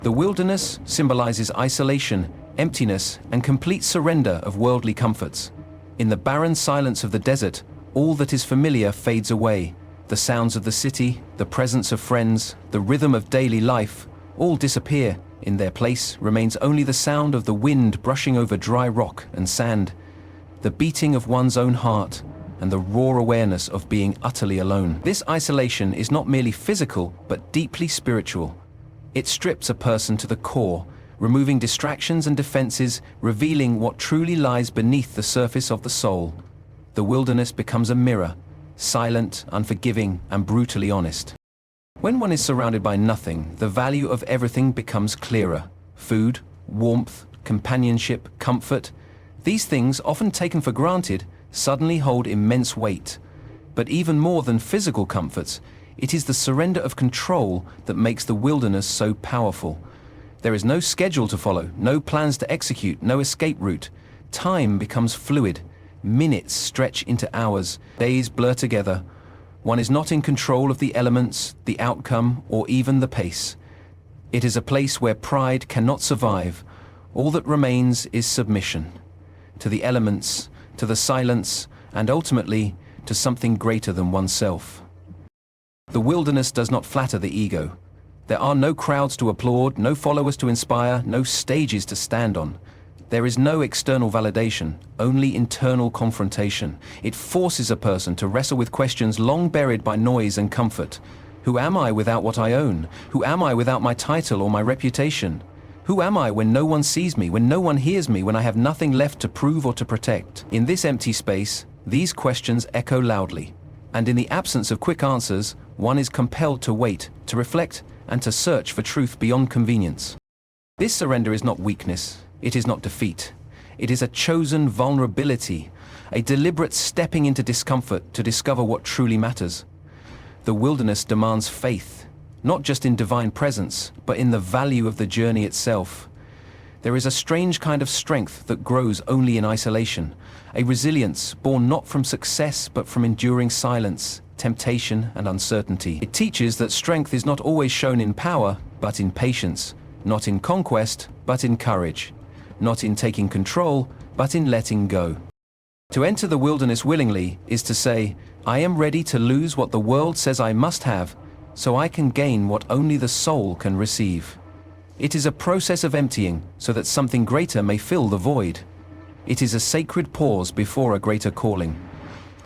The wilderness symbolizes isolation, emptiness, and complete surrender of worldly comforts. In the barren silence of the desert, all that is familiar fades away. The sounds of the city, the presence of friends, the rhythm of daily life, all disappear. In their place remains only the sound of the wind brushing over dry rock and sand, the beating of one's own heart, and the raw awareness of being utterly alone. This isolation is not merely physical, but deeply spiritual. It strips a person to the core, removing distractions and defenses, revealing what truly lies beneath the surface of the soul. The wilderness becomes a mirror, silent, unforgiving, and brutally honest. When one is surrounded by nothing, the value of everything becomes clearer. Food, warmth, companionship, comfort, these things, often taken for granted, suddenly hold immense weight. But even more than physical comforts, it is the surrender of control that makes the wilderness so powerful. There is no schedule to follow, no plans to execute, no escape route. Time becomes fluid. Minutes stretch into hours, days blur together. One is not in control of the elements, the outcome, or even the pace. It is a place where pride cannot survive. All that remains is submission. To the elements, to the silence, and ultimately, to something greater than oneself. The wilderness does not flatter the ego. There are no crowds to applaud, no followers to inspire, no stages to stand on. There is no external validation, only internal confrontation. It forces a person to wrestle with questions long buried by noise and comfort. Who am I without what I own? Who am I without my title or my reputation? Who am I when no one sees me, when no one hears me, when I have nothing left to prove or to protect? In this empty space, these questions echo loudly. And in the absence of quick answers, one is compelled to wait, to reflect, and to search for truth beyond convenience. This surrender is not weakness. It is not defeat. It is a chosen vulnerability, a deliberate stepping into discomfort to discover what truly matters. The wilderness demands faith, not just in divine presence, but in the value of the journey itself. There is a strange kind of strength that grows only in isolation, a resilience born not from success but from enduring silence, temptation, and uncertainty. It teaches that strength is not always shown in power, but in patience, not in conquest, but in courage, not in taking control, but in letting go. To enter the wilderness willingly is to say, I am ready to lose what the world says I must have, so I can gain what only the soul can receive. It is a process of emptying, so that something greater may fill the void. It is a sacred pause before a greater calling.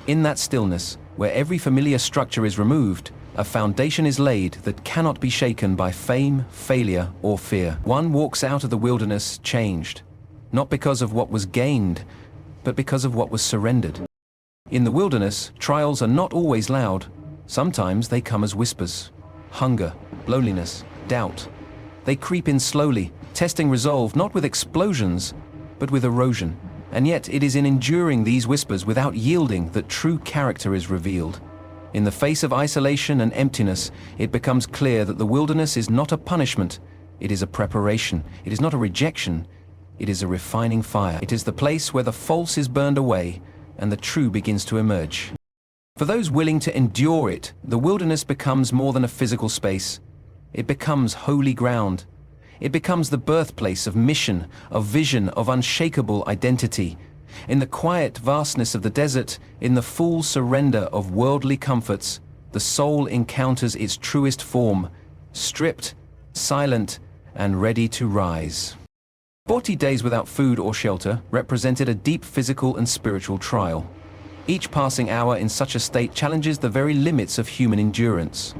In that stillness, where every familiar structure is removed, a foundation is laid that cannot be shaken by fame, failure, or fear. One walks out of the wilderness changed, not because of what was gained, but because of what was surrendered. In the wilderness, trials are not always loud. Sometimes they come as whispers. Hunger, loneliness, doubt. They creep in slowly, testing resolve not with explosions, but with erosion. And yet it is in enduring these whispers without yielding that true character is revealed. In the face of isolation and emptiness, it becomes clear that the wilderness is not a punishment, it is a preparation. It is not a rejection, it is a refining fire. It is the place where the false is burned away and the true begins to emerge. For those willing to endure it, the wilderness becomes more than a physical space. It becomes holy ground. It becomes the birthplace of mission, of vision, of unshakable identity. In the quiet vastness of the desert, in the full surrender of worldly comforts, the soul encounters its truest form, stripped, silent, and ready to rise. 40 days without food or shelter represented a deep physical and spiritual trial. Each passing hour in such a state challenges the very limits of human endurance.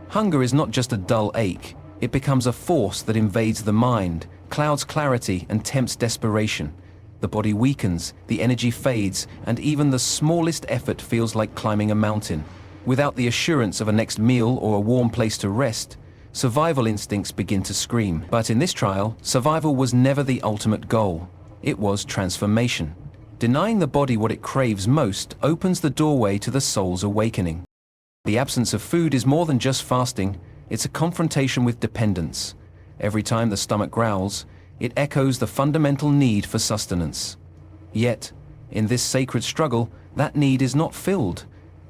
Hunger is not just a dull ache. It becomes a force that invades the mind, clouds clarity, and tempts desperation. The body weakens, the energy fades, and even the smallest effort feels like climbing a mountain. Without the assurance of a next meal or a warm place to rest, survival instincts begin to scream. But in this trial, survival was never the ultimate goal. It was transformation. Denying the body what it craves most opens the doorway to the soul's awakening. The absence of food is more than just fasting. It's a confrontation with dependence. Every time the stomach growls, it echoes the fundamental need for sustenance. Yet, in this sacred struggle, that need is not filled.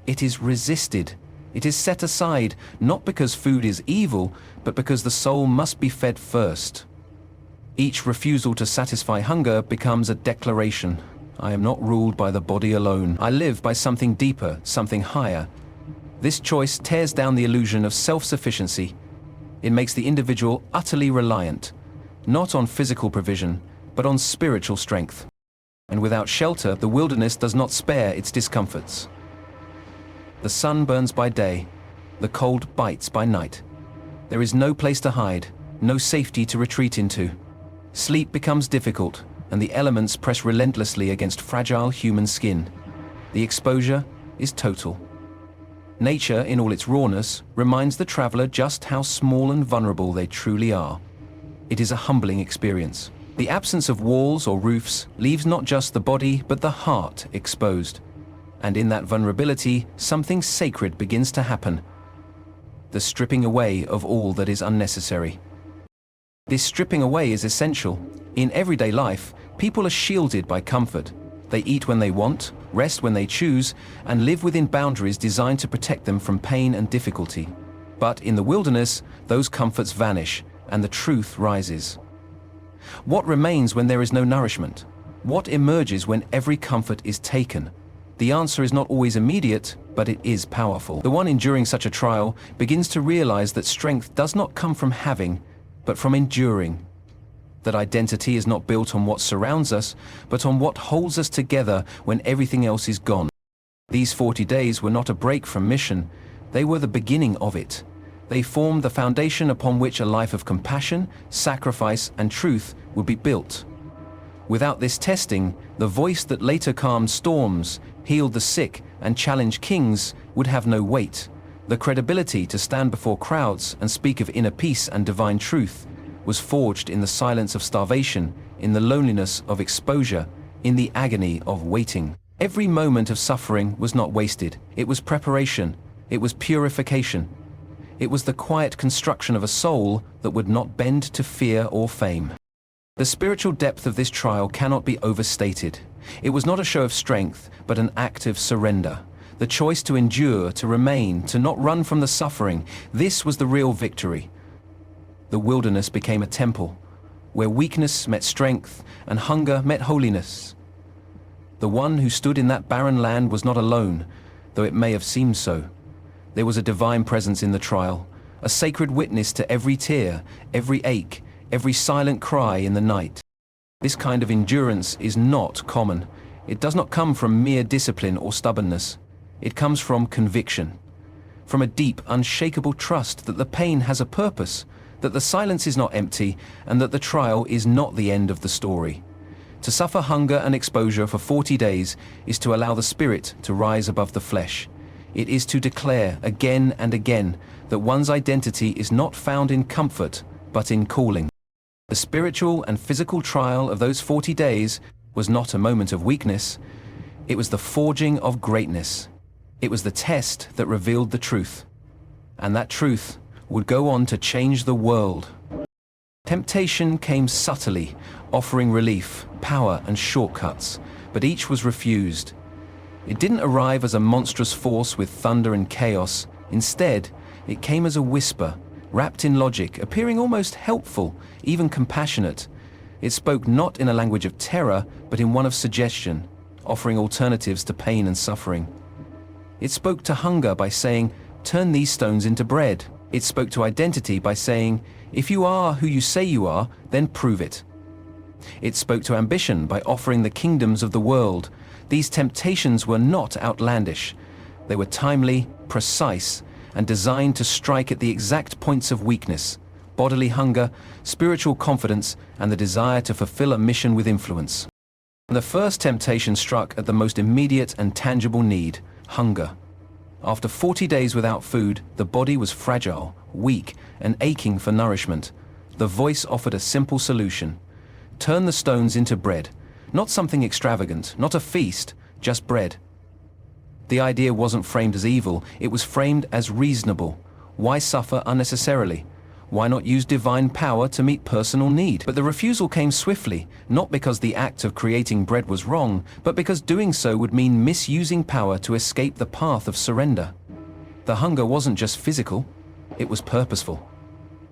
It is resisted. It is set aside, not because food is evil, but because the soul must be fed first. Each refusal to satisfy hunger becomes a declaration. I am not ruled by the body alone. I live by something deeper, something higher. This choice tears down the illusion of self-sufficiency. It makes the individual utterly reliant, not on physical provision, but on spiritual strength. And without shelter, the wilderness does not spare its discomforts. The sun burns by day, the cold bites by night. There is no place to hide, no safety to retreat into. Sleep becomes difficult, and the elements press relentlessly against fragile human skin. The exposure is total. Nature, in all its rawness, reminds the traveler just how small and vulnerable they truly are. It is a humbling experience. The absence of walls or roofs leaves not just the body, but the heart exposed. And in that vulnerability, something sacred begins to happen. The stripping away of all that is unnecessary. This stripping away is essential. In everyday life, people are shielded by comfort. They eat when they want, rest when they choose, and live within boundaries designed to protect them from pain and difficulty. But in the wilderness, those comforts vanish, and the truth rises. What remains when there is no nourishment? What emerges when every comfort is taken? The answer is not always immediate, but it is powerful. The one enduring such a trial begins to realize that strength does not come from having, but from enduring. That identity is not built on what surrounds us, but on what holds us together when everything else is gone. These 40 days were not a break from mission, they were the beginning of it. They formed the foundation upon which a life of compassion, sacrifice, and truth would be built. Without this testing, the voice that later calmed storms, healed the sick, and challenged kings would have no weight. The credibility to stand before crowds and speak of inner peace and divine truth was forged in the silence of starvation, in the loneliness of exposure, in the agony of waiting. Every moment of suffering was not wasted. It was preparation. It was purification. It was the quiet construction of a soul that would not bend to fear or fame. The spiritual depth of this trial cannot be overstated. It was not a show of strength, but an active surrender. The choice to endure, to remain, to not run from the suffering, this was the real victory. The wilderness became a temple, where weakness met strength and hunger met holiness. The one who stood in that barren land was not alone, though it may have seemed so. There was a divine presence in the trial, a sacred witness to every tear, every ache, every silent cry in the night. This kind of endurance is not common. It does not come from mere discipline or stubbornness. It comes from conviction, from a deep, unshakable trust that the pain has a purpose, that the silence is not empty, and that the trial is not the end of the story. To suffer hunger and exposure for 40 days is to allow the spirit to rise above the flesh. It is to declare again and again that one's identity is not found in comfort, but in calling. The spiritual and physical trial of those 40 days was not a moment of weakness. It was the forging of greatness. It was the test that revealed the truth. And that truth would go on to change the world. Temptation came subtly, offering relief, power, and shortcuts, but each was refused. It didn't arrive as a monstrous force with thunder and chaos. Instead, it came as a whisper, wrapped in logic, appearing almost helpful, even compassionate. It spoke not in a language of terror, but in one of suggestion, offering alternatives to pain and suffering. It spoke to hunger by saying, "Turn these stones into bread." It spoke to identity by saying, "If you are who you say you are, then prove it." It spoke to ambition by offering the kingdoms of the world. These temptations were not outlandish. They were timely, precise, and designed to strike at the exact points of weakness: bodily hunger, spiritual confidence, and the desire to fulfill a mission with influence. The first temptation struck at the most immediate and tangible need: hunger. After 40 days without food, the body was fragile, weak, and aching for nourishment. The voice offered a simple solution: turn the stones into bread. Not something extravagant, not a feast, just bread. The idea wasn't framed as evil, it was framed as reasonable. Why suffer unnecessarily? Why not use divine power to meet personal need? But the refusal came swiftly, not because the act of creating bread was wrong, but because doing so would mean misusing power to escape the path of surrender. The hunger wasn't just physical, it was purposeful.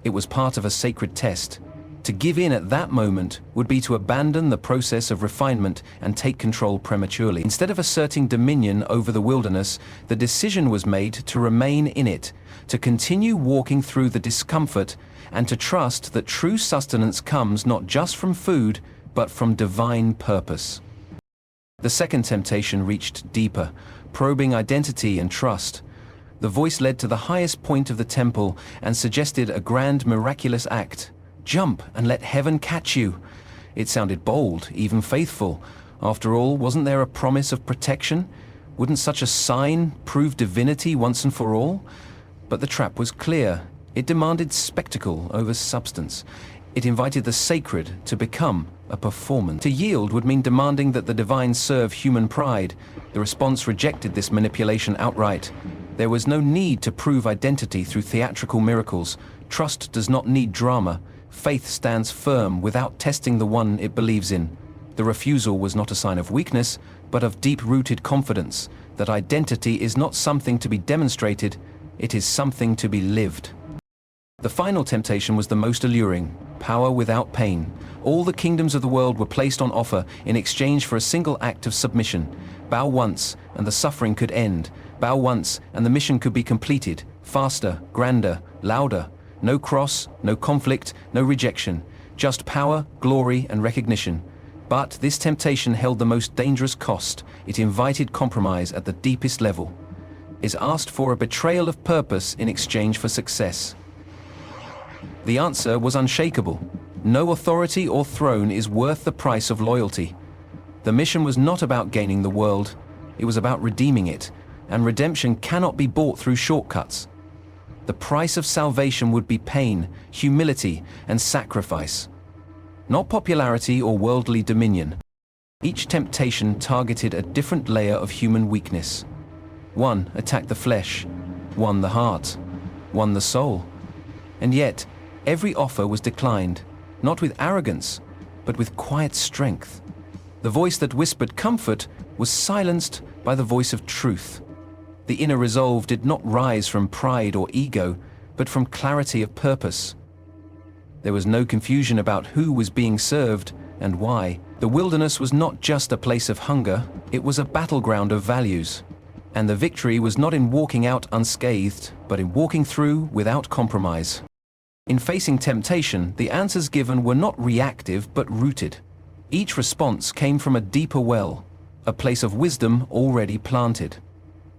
It was part of a sacred test. To give in at that moment would be to abandon the process of refinement and take control prematurely. Instead of asserting dominion over the wilderness, the decision was made to remain in it, to continue walking through the discomfort, and to trust that true sustenance comes not just from food, but from divine purpose. The second temptation reached deeper, probing identity and trust. The voice led to the highest point of the temple and suggested a grand miraculous act. Jump and let heaven catch you. It sounded bold, even faithful. After all, wasn't there a promise of protection? Wouldn't such a sign prove divinity once and for all? But the trap was clear. It demanded spectacle over substance. It invited the sacred to become a performance. To yield would mean demanding that the divine serve human pride. The response rejected this manipulation outright. There was no need to prove identity through theatrical miracles. Trust does not need drama. Faith stands firm without testing the one it believes in. The refusal was not a sign of weakness, but of deep-rooted confidence that identity is not something to be demonstrated, it is something to be lived. The final temptation was the most alluring: power without pain. All the kingdoms of the world were placed on offer in exchange for a single act of submission. Bow once, and the suffering could end. Bow once, and the mission could be completed. Faster, grander, louder. No cross, no conflict, no rejection. Just power, glory, and recognition. But this temptation held the most dangerous cost. It invited compromise at the deepest level. It asked for a betrayal of purpose in exchange for success. The answer was unshakable. No authority or throne is worth the price of loyalty. The mission was not about gaining the world. It was about redeeming it. And redemption cannot be bought through shortcuts. The price of salvation would be pain, humility, and sacrifice. Not popularity or worldly dominion. Each temptation targeted a different layer of human weakness. One attacked the flesh, one the heart, one the soul. And yet, every offer was declined, not with arrogance, but with quiet strength. The voice that whispered comfort was silenced by the voice of truth. The inner resolve did not rise from pride or ego, but from clarity of purpose. There was no confusion about who was being served and why. The wilderness was not just a place of hunger, it was a battleground of values. And the victory was not in walking out unscathed, but in walking through without compromise. In facing temptation, the answers given were not reactive but rooted. Each response came from a deeper well, a place of wisdom already planted.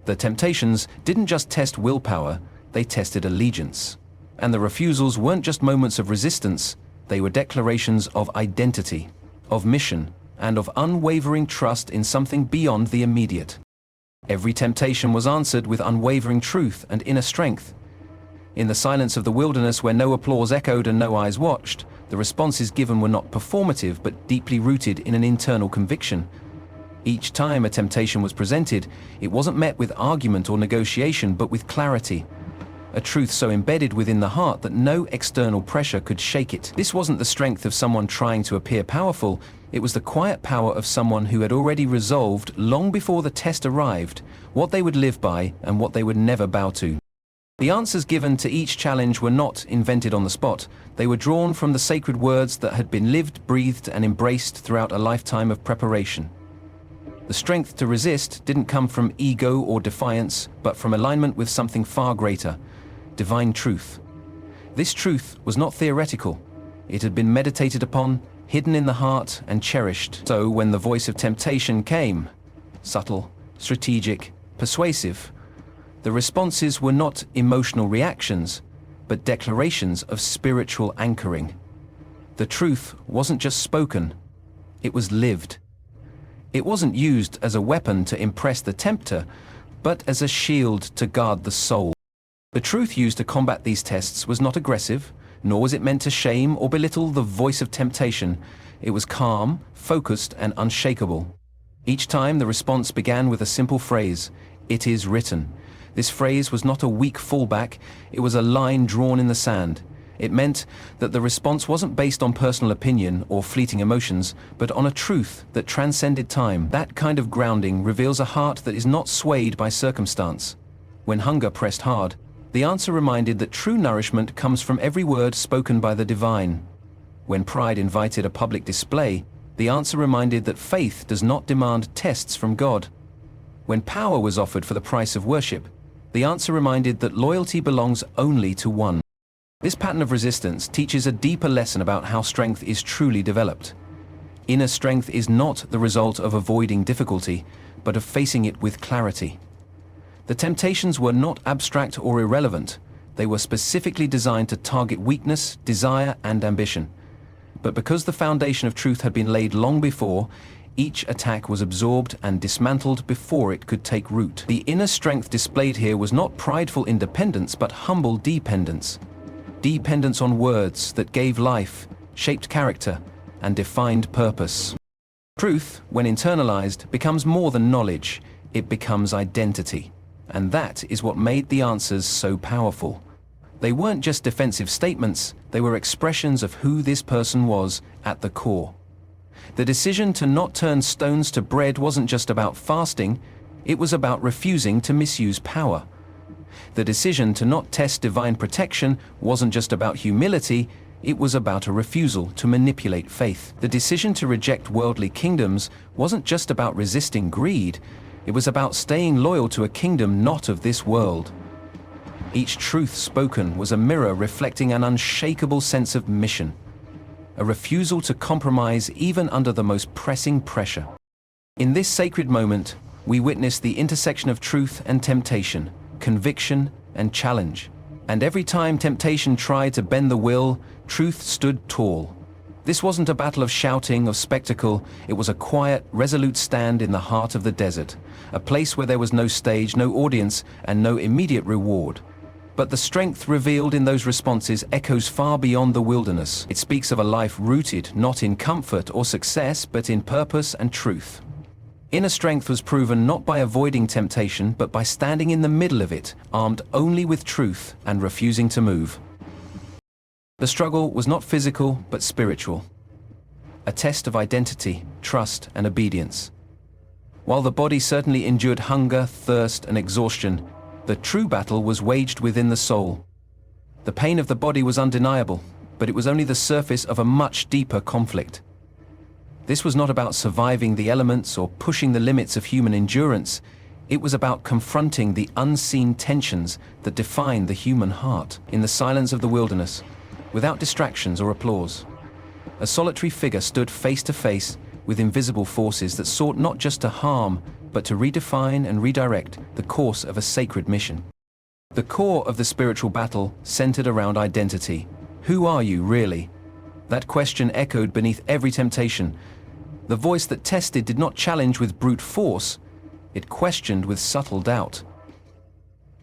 The temptations didn't just test willpower, they tested allegiance. And the refusals weren't just moments of resistance, they were declarations of identity, of mission, and of unwavering trust in something beyond the immediate. Every temptation was answered with unwavering truth and inner strength. In the silence of the wilderness where no applause echoed and no eyes watched, the responses given were not performative but deeply rooted in an internal conviction. Each time a temptation was presented, it wasn't met with argument or negotiation, but with clarity. A truth so embedded within the heart that no external pressure could shake it. This wasn't the strength of someone trying to appear powerful, it was the quiet power of someone who had already resolved, long before the test arrived, what they would live by and what they would never bow to. The answers given to each challenge were not invented on the spot, they were drawn from the sacred words that had been lived, breathed, and embraced throughout a lifetime of preparation. The strength to resist didn't come from ego or defiance, but from alignment with something far greater, divine truth. This truth was not theoretical. It had been meditated upon, hidden in the heart, and cherished. So when the voice of temptation came, subtle, strategic, persuasive, the responses were not emotional reactions, but declarations of spiritual anchoring. The truth wasn't just spoken, it was lived. It wasn't used as a weapon to impress the tempter, but as a shield to guard the soul. The truth used to combat these tests was not aggressive, nor was it meant to shame or belittle the voice of temptation. It was calm, focused, and unshakable. Each time the response began with a simple phrase, "It is written." This phrase was not a weak fallback, it was a line drawn in the sand. It meant that the response wasn't based on personal opinion or fleeting emotions, but on a truth that transcended time. That kind of grounding reveals a heart that is not swayed by circumstance. When hunger pressed hard, the answer reminded that true nourishment comes from every word spoken by the divine. When pride invited a public display, the answer reminded that faith does not demand tests from God. When power was offered for the price of worship, the answer reminded that loyalty belongs only to one. This pattern of resistance teaches a deeper lesson about how strength is truly developed. Inner strength is not the result of avoiding difficulty, but of facing it with clarity. The temptations were not abstract or irrelevant. They were specifically designed to target weakness, desire, and ambition. But because the foundation of truth had been laid long before, each attack was absorbed and dismantled before it could take root. The inner strength displayed here was not prideful independence, but humble dependence. Dependence on words that gave life, shaped character, and defined purpose. Truth, when internalized, becomes more than knowledge. It becomes identity. And that is what made the answers so powerful. They weren't just defensive statements, they were expressions of who this person was at the core. The decision to not turn stones to bread wasn't just about fasting, it was about refusing to misuse power. The decision to not test divine protection wasn't just about humility, it was about a refusal to manipulate faith. The decision to reject worldly kingdoms wasn't just about resisting greed, it was about staying loyal to a kingdom not of this world. Each truth spoken was a mirror reflecting an unshakable sense of mission, a refusal to compromise even under the most pressing pressure. In this sacred moment, we witness the intersection of truth and temptation, conviction and challenge. And every time temptation tried to bend the will, truth stood tall. This wasn't a battle of shouting, of spectacle, it was a quiet, resolute stand in the heart of the desert, a place where there was no stage, no audience, and no immediate reward. But the strength revealed in those responses echoes far beyond the wilderness. It speaks of a life rooted not in comfort or success, but in purpose and truth. Inner strength was proven not by avoiding temptation, but by standing in the middle of it, armed only with truth and refusing to move. The struggle was not physical, but spiritual. A test of identity, trust, and obedience. While the body certainly endured hunger, thirst, and exhaustion, the true battle was waged within the soul. The pain of the body was undeniable, but it was only the surface of a much deeper conflict. This was not about surviving the elements or pushing the limits of human endurance. It was about confronting the unseen tensions that define the human heart. In the silence of the wilderness, without distractions or applause, a solitary figure stood face to face with invisible forces that sought not just to harm, but to redefine and redirect the course of a sacred mission. The core of the spiritual battle centered around identity. Who are you, really? That question echoed beneath every temptation. The voice that tested did not challenge with brute force, it questioned with subtle doubt.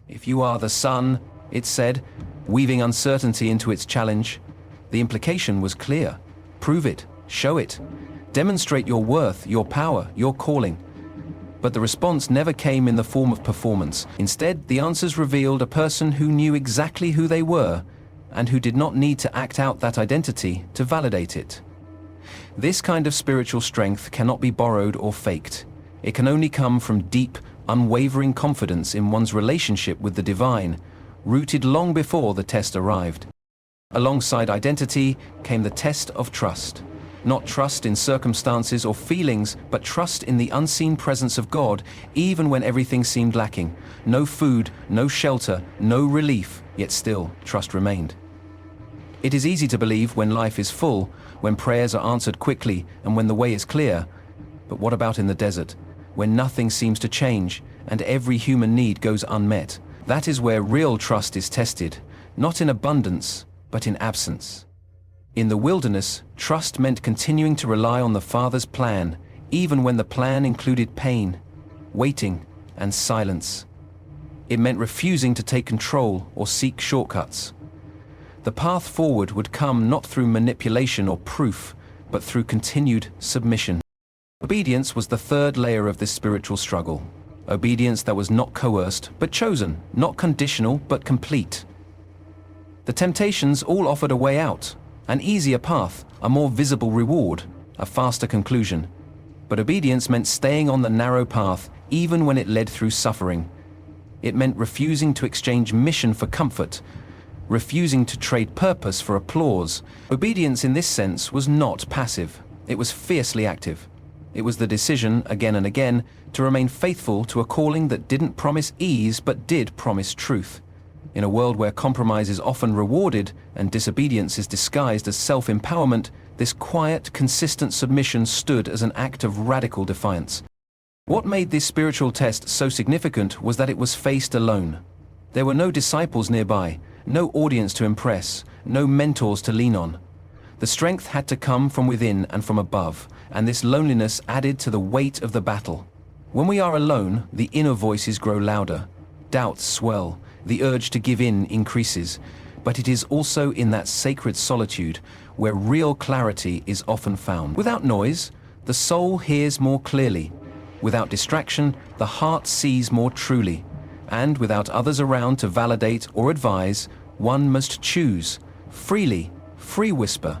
If you are the Son, it said, weaving uncertainty into its challenge. The implication was clear. Prove it, show it, demonstrate your worth, your power, your calling. But the response never came in the form of performance. Instead, the answers revealed a person who knew exactly who they were and who did not need to act out that identity to validate it. This kind of spiritual strength cannot be borrowed or faked. It can only come from deep, unwavering confidence in one's relationship with the divine, rooted long before the test arrived. Alongside identity came the test of trust. Not trust in circumstances or feelings, but trust in the unseen presence of God, even when everything seemed lacking. No food, no shelter, no relief, yet still trust remained. It is easy to believe when life is full, when prayers are answered quickly, and when the way is clear. But what about in the desert, when nothing seems to change, and every human need goes unmet? That is where real trust is tested, not in abundance, but in absence. In the wilderness, trust meant continuing to rely on the Father's plan, even when the plan included pain, waiting, and silence. It meant refusing to take control or seek shortcuts. The path forward would come not through manipulation or proof, but through continued submission. Obedience was the third layer of this spiritual struggle. Obedience that was not coerced, but chosen, not conditional, but complete. The temptations all offered a way out. An easier path, a more visible reward, a faster conclusion. But obedience meant staying on the narrow path, even when it led through suffering. It meant refusing to exchange mission for comfort, refusing to trade purpose for applause. Obedience in this sense was not passive. It was fiercely active. It was the decision, again and again, to remain faithful to a calling that didn't promise ease but did promise truth. In a world where compromise is often rewarded and disobedience is disguised as self-empowerment, this quiet, consistent submission stood as an act of radical defiance. What made this spiritual test so significant was that it was faced alone. There were no disciples nearby, no audience to impress, no mentors to lean on. The strength had to come from within and from above, and this loneliness added to the weight of the battle. When we are alone, the inner voices grow louder, doubts swell, the urge to give in increases, but it is also in that sacred solitude where real clarity is often found. Without noise, the soul hears more clearly. Without distraction, the heart sees more truly. And without others around to validate or advise, one must choose, freely, free whisper,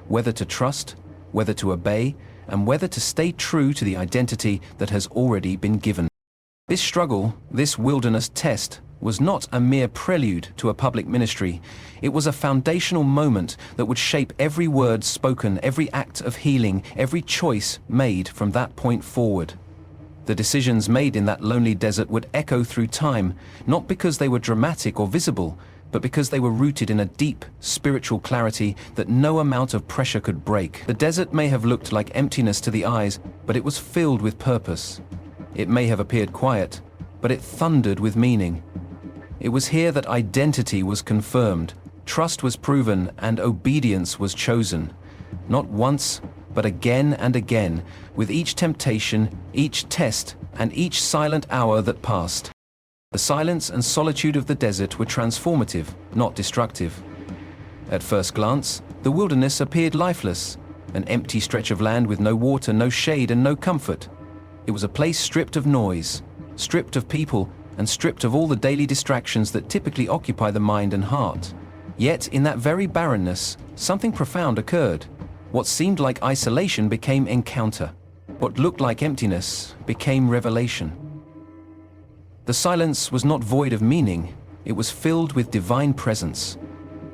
whether to trust, whether to obey, and whether to stay true to the identity that has already been given. This struggle, this wilderness test, was not a mere prelude to a public ministry. It was a foundational moment that would shape every word spoken, every act of healing, every choice made from that point forward. The decisions made in that lonely desert would echo through time, not because they were dramatic or visible, but because they were rooted in a deep, spiritual clarity that no amount of pressure could break. The desert may have looked like emptiness to the eyes, but it was filled with purpose. It may have appeared quiet, but it thundered with meaning. It was here that identity was confirmed, trust was proven, and obedience was chosen. Not once, but again and again, with each temptation, each test, and each silent hour that passed. The silence and solitude of the desert were transformative, not destructive. At first glance, the wilderness appeared lifeless, an empty stretch of land with no water, no shade, and no comfort. It was a place stripped of noise, stripped of people, and stripped of all the daily distractions that typically occupy the mind and heart. Yet, in that very barrenness, something profound occurred. What seemed like isolation became encounter. What looked like emptiness became revelation. The silence was not void of meaning, it was filled with divine presence.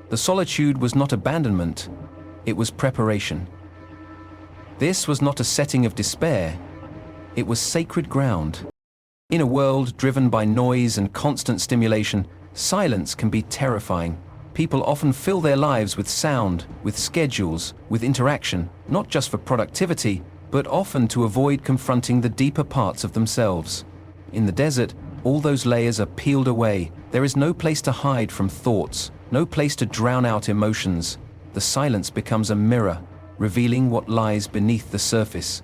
The solitude was not abandonment, it was preparation. This was not a setting of despair, it was sacred ground. In a world driven by noise and constant stimulation, silence can be terrifying. People often fill their lives with sound, with schedules, with interaction, not just for productivity, but often to avoid confronting the deeper parts of themselves. In the desert, all those layers are peeled away. There is no place to hide from thoughts, no place to drown out emotions. The silence becomes a mirror, revealing what lies beneath the surface.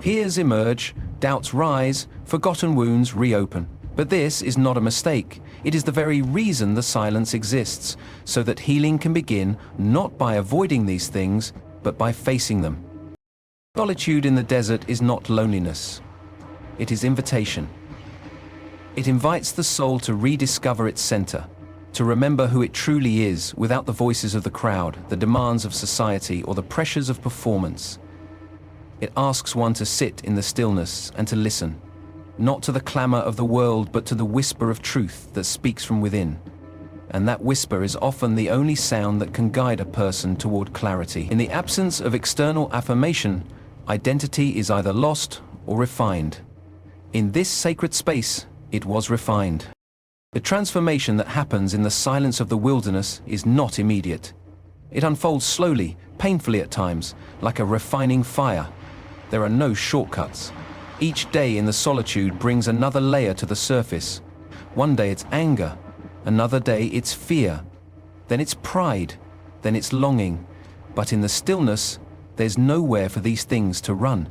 Fears emerge, doubts rise, forgotten wounds reopen. But this is not a mistake. It is the very reason the silence exists, so that healing can begin not by avoiding these things, but by facing them. Solitude in the desert is not loneliness. It is invitation. It invites the soul to rediscover its center, to remember who it truly is without the voices of the crowd, the demands of society, or the pressures of performance. It asks one to sit in the stillness and to listen, not to the clamor of the world, but to the whisper of truth that speaks from within. And that whisper is often the only sound that can guide a person toward clarity. In the absence of external affirmation, identity is either lost or refined. In this sacred space, it was refined. The transformation that happens in the silence of the wilderness is not immediate. It unfolds slowly, painfully at times, like a refining fire. There are no shortcuts. Each day in the solitude brings another layer to the surface. One day it's anger, another day it's fear, then it's pride, then it's longing. But in the stillness, there's nowhere for these things to run.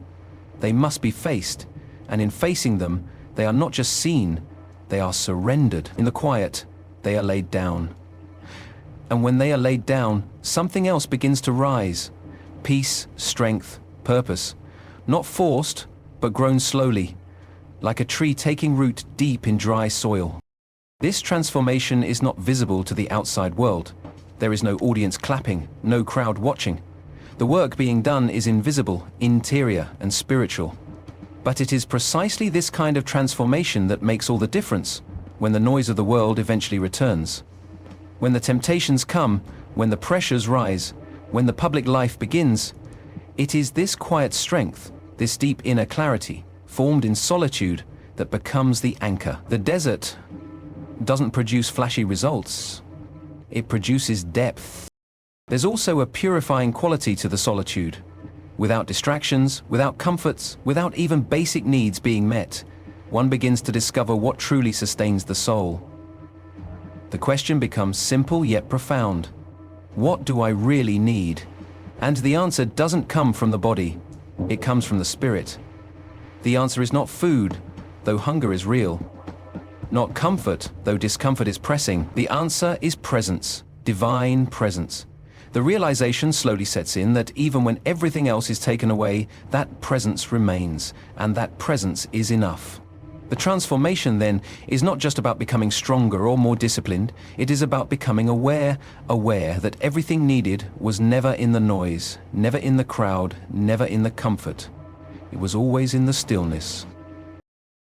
They must be faced, and in facing them, they are not just seen, they are surrendered. In the quiet, they are laid down. And when they are laid down, something else begins to rise. Peace, strength, purpose. Not forced, but grown slowly, like a tree taking root deep in dry soil. This transformation is not visible to the outside world. There is no audience clapping, no crowd watching. The work being done is invisible, interior, and spiritual. But it is precisely this kind of transformation that makes all the difference. when the noise of the world eventually returns. When the temptations come, when the pressures rise, when the public life begins, it is this quiet strength, this deep inner clarity, formed in solitude, that becomes the anchor. The desert doesn't produce flashy results. It produces depth. There's also a purifying quality to the solitude. Without distractions, without comforts, without even basic needs being met, one begins to discover what truly sustains the soul. The question becomes simple yet profound. What do I really need? And the answer doesn't come from the body. It comes from the spirit. The answer is not food, though hunger is real. Not comfort, though discomfort is pressing. The answer is presence, divine presence. The realization slowly sets in that even when everything else is taken away, that presence remains, and that presence is enough. The transformation, then, is not just about becoming stronger or more disciplined. It is about becoming aware that everything needed was never in the noise, never in the crowd, never in the comfort. It was always in the stillness.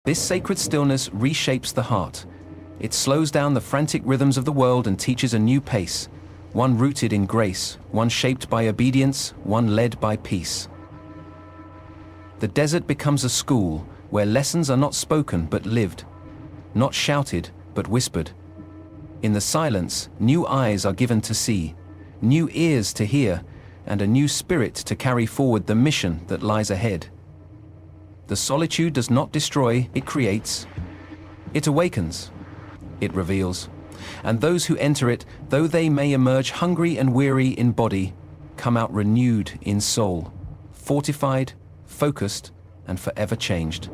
This sacred stillness reshapes the heart. It slows down the frantic rhythms of the world and teaches a new pace, one rooted in grace, one shaped by obedience, one led by peace. The desert becomes a school where lessons are not spoken but lived, not shouted but whispered. In the silence, new eyes are given to see, new ears to hear, and a new spirit to carry forward the mission that lies ahead. The solitude does not destroy, it creates. It awakens. It reveals. And those who enter it, though they may emerge hungry and weary in body, come out renewed in soul, fortified, focused, and forever changed.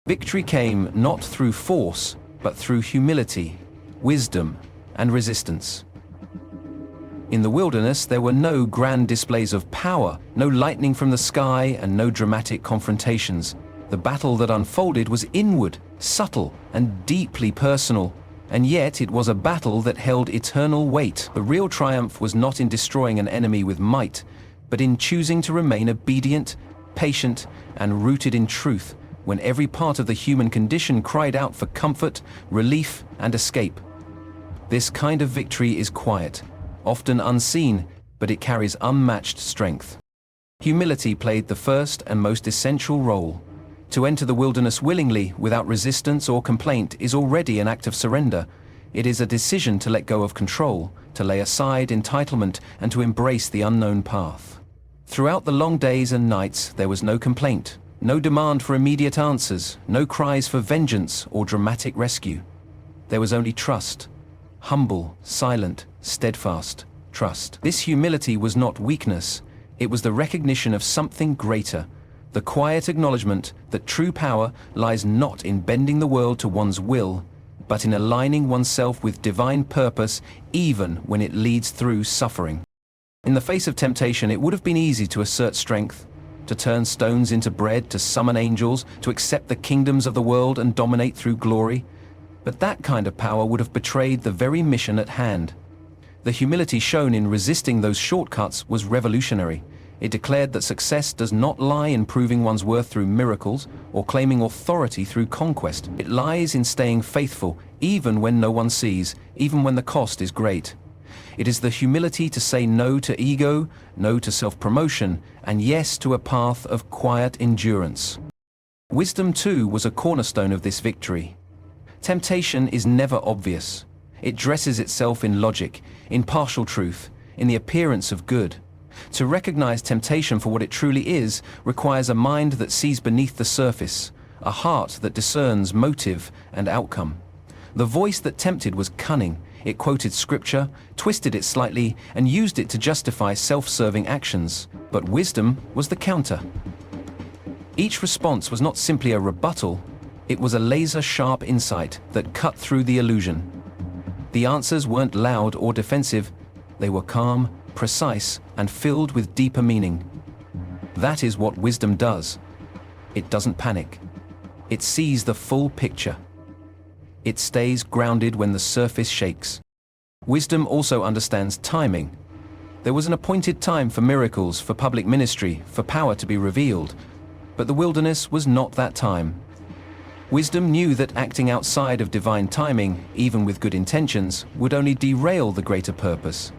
Victory came not through force, but through humility, wisdom, and resistance. In the wilderness, there were no grand displays of power, no lightning from the sky, and no dramatic confrontations. The battle that unfolded was inward, subtle, and deeply personal, and yet it was a battle that held eternal weight. The real triumph was not in destroying an enemy with might, but in choosing to remain obedient, patient, and rooted in truth, when every part of the human condition cried out for comfort, relief, and escape. This kind of victory is quiet, often unseen, but it carries unmatched strength. Humility played the first and most essential role. To enter the wilderness willingly, without resistance or complaint, is already an act of surrender. It is a decision to let go of control, to lay aside entitlement, and to embrace the unknown path. Throughout the long days and nights, there was no complaint, no demand for immediate answers, no cries for vengeance or dramatic rescue. There was only trust. Humble, silent, steadfast trust. This humility was not weakness. It was the recognition of something greater, the quiet acknowledgement that true power lies not in bending the world to one's will, but in aligning oneself with divine purpose, even when it leads through suffering. In the face of temptation, it would have been easy to assert strength, to turn stones into bread, to summon angels, to accept the kingdoms of the world and dominate through glory. But that kind of power would have betrayed the very mission at hand. The humility shown in resisting those shortcuts was revolutionary. It declared that success does not lie in proving one's worth through miracles or claiming authority through conquest. It lies in staying faithful, even when no one sees, even when the cost is great. It is the humility to say no to ego, no to self-promotion, and yes to a path of quiet endurance. Wisdom, too, was a cornerstone of this victory. Temptation is never obvious. It dresses itself in logic, in partial truth, in the appearance of good. To recognize temptation for what it truly is requires a mind that sees beneath the surface, a heart that discerns motive and outcome. The voice that tempted was cunning. It quoted scripture, twisted it slightly, and used it to justify self-serving actions. But wisdom was the counter. Each response was not simply a rebuttal, it was a laser-sharp insight that cut through the illusion. The answers weren't loud or defensive, they were calm, precise, and filled with deeper meaning. That is what wisdom does. It doesn't panic. It sees the full picture. It stays grounded when the surface shakes. Wisdom also understands timing. There was an appointed time for miracles, for public ministry, for power to be revealed. But the wilderness was not that time. Wisdom knew that acting outside of divine timing, even with good intentions, would only derail the greater purpose.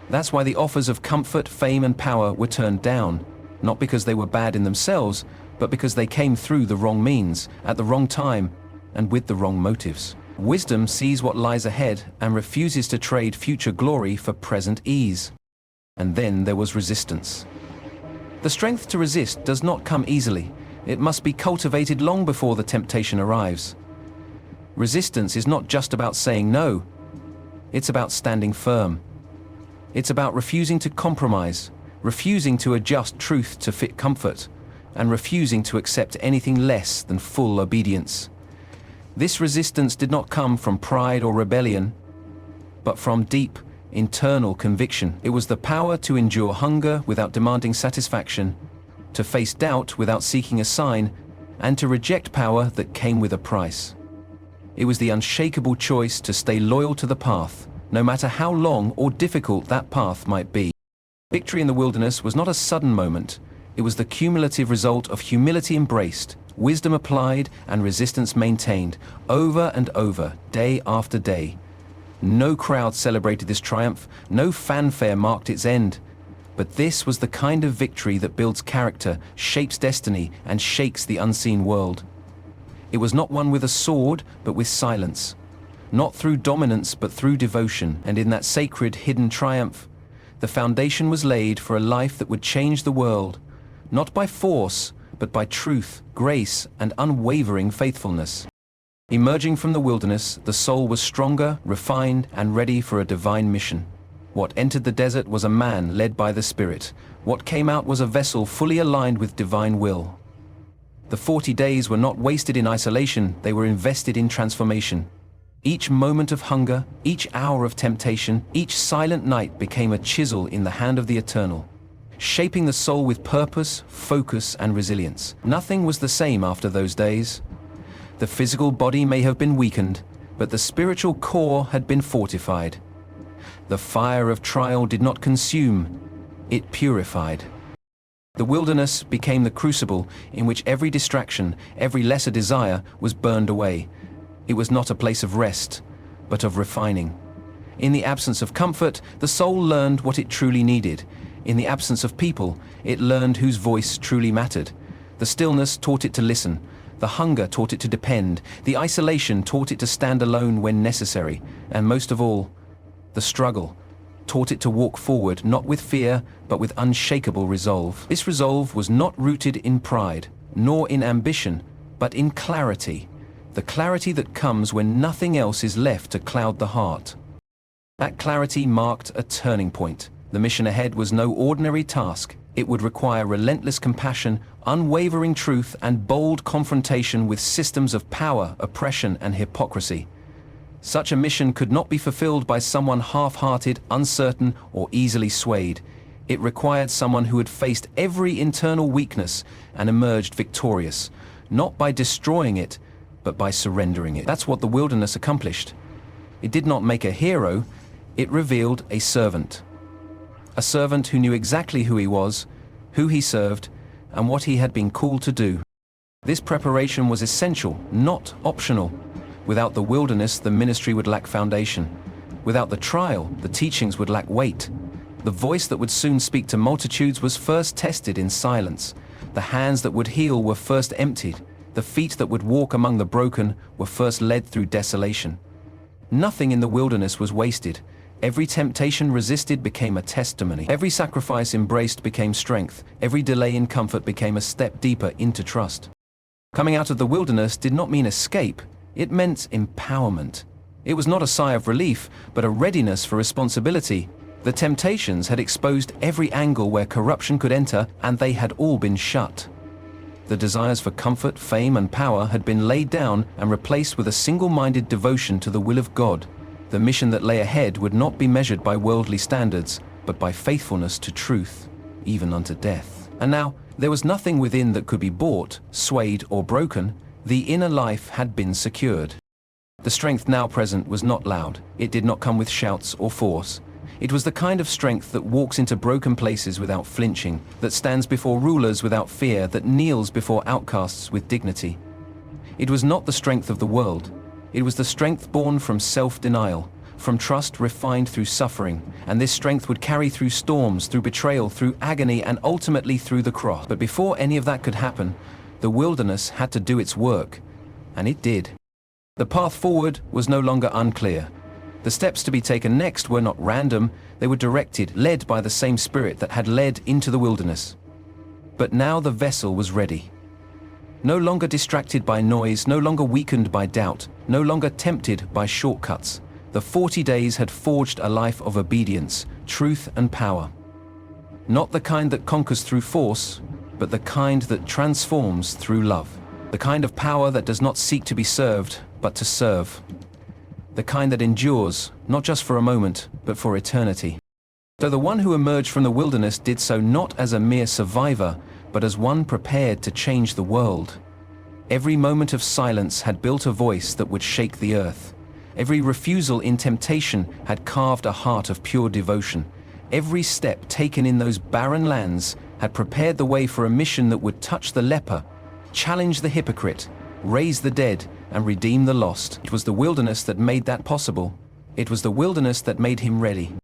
That's why the offers of comfort, fame, and power were turned down, not because they were bad in themselves, but because they came through the wrong means, at the wrong time, and with the wrong motives. Wisdom sees what lies ahead and refuses to trade future glory for present ease. And then there was resistance. The strength to resist does not come easily. It must be cultivated long before the temptation arrives. Resistance is not just about saying no. It's about standing firm. It's about refusing to compromise, refusing to adjust truth to fit comfort, and refusing to accept anything less than full obedience. This resistance did not come from pride or rebellion, but from deep, internal conviction. It was the power to endure hunger without demanding satisfaction, to face doubt without seeking a sign, and to reject power that came with a price. It was the unshakable choice to stay loyal to the path, no matter how long or difficult that path might be. Victory in the wilderness was not a sudden moment. It was the cumulative result of humility embraced, wisdom applied, and resistance maintained, over and over, day after day. No crowd celebrated this triumph, no fanfare marked its end. But this was the kind of victory that builds character, shapes destiny, and shakes the unseen world. It was not won with a sword, but with silence. Not through dominance, but through devotion. And in that sacred, hidden triumph, the foundation was laid for a life that would change the world, not by force, but by truth, grace, and unwavering faithfulness. Emerging from the wilderness, the soul was stronger, refined, and ready for a divine mission. What entered the desert was a man led by the Spirit. What came out was a vessel fully aligned with divine will. The 40 days were not wasted in isolation, they were invested in transformation. Each moment of hunger, each hour of temptation, each silent night became a chisel in the hand of the Eternal, shaping the soul with purpose, focus, and resilience. Nothing was the same after those days. The physical body may have been weakened, but the spiritual core had been fortified. The fire of trial did not consume, it purified. The wilderness became the crucible in which every distraction, every lesser desire was burned away. It was not a place of rest, but of refining. In the absence of comfort, the soul learned what it truly needed. In the absence of people, it learned whose voice truly mattered. The stillness taught it to listen. The hunger taught it to depend. The isolation taught it to stand alone when necessary. And most of all, the struggle taught it to walk forward, not with fear, but with unshakable resolve. This resolve was not rooted in pride, nor in ambition, but in clarity. The clarity that comes when nothing else is left to cloud the heart. That clarity marked a turning point. The mission ahead was no ordinary task. It would require relentless compassion, unwavering truth, and bold confrontation with systems of power, oppression, and hypocrisy. Such a mission could not be fulfilled by someone half-hearted, uncertain, or easily swayed. It required someone who had faced every internal weakness and emerged victorious, not by destroying it, but by surrendering it. That's what the wilderness accomplished. It did not make a hero, it revealed a servant. A servant who knew exactly who he was, who he served, and what he had been called to do. This preparation was essential, not optional. Without the wilderness, the ministry would lack foundation. Without the trial, the teachings would lack weight. The voice that would soon speak to multitudes was first tested in silence. The hands that would heal were first emptied. The feet that would walk among the broken were first led through desolation. Nothing in the wilderness was wasted. Every temptation resisted became a testimony. Every sacrifice embraced became strength. Every delay in comfort became a step deeper into trust. Coming out of the wilderness did not mean escape. It meant empowerment. It was not a sigh of relief, but a readiness for responsibility. The temptations had exposed every angle where corruption could enter, and they had all been shut. The desires for comfort, fame, and power had been laid down and replaced with a single-minded devotion to the will of God. The mission that lay ahead would not be measured by worldly standards, but by faithfulness to truth, even unto death. And now, there was nothing within that could be bought, swayed, or broken. The inner life had been secured. The strength now present was not loud. It did not come with shouts or force. It was the kind of strength that walks into broken places without flinching, that stands before rulers without fear, that kneels before outcasts with dignity. It was not the strength of the world. It was the strength born from self-denial, from trust refined through suffering, and this strength would carry through storms, through betrayal, through agony, and ultimately through the cross. But before any of that could happen, the wilderness had to do its work, and it did. The path forward was no longer unclear. The steps to be taken next were not random, they were directed, led by the same spirit that had led into the wilderness. But now the vessel was ready. No longer distracted by noise, no longer weakened by doubt, no longer tempted by shortcuts. The 40 days had forged a life of obedience, truth and power. Not the kind that conquers through force, but the kind that transforms through love. The kind of power that does not seek to be served, but to serve. The kind that endures, not just for a moment, but for eternity. So the one who emerged from the wilderness did so not as a mere survivor, but as one prepared to change the world. Every moment of silence had built a voice that would shake the earth. Every refusal in temptation had carved a heart of pure devotion. Every step taken in those barren lands had prepared the way for a mission that would touch the leper, challenge the hypocrite, raise the dead, and redeem the lost. It was the wilderness that made that possible. It was the wilderness that made him ready.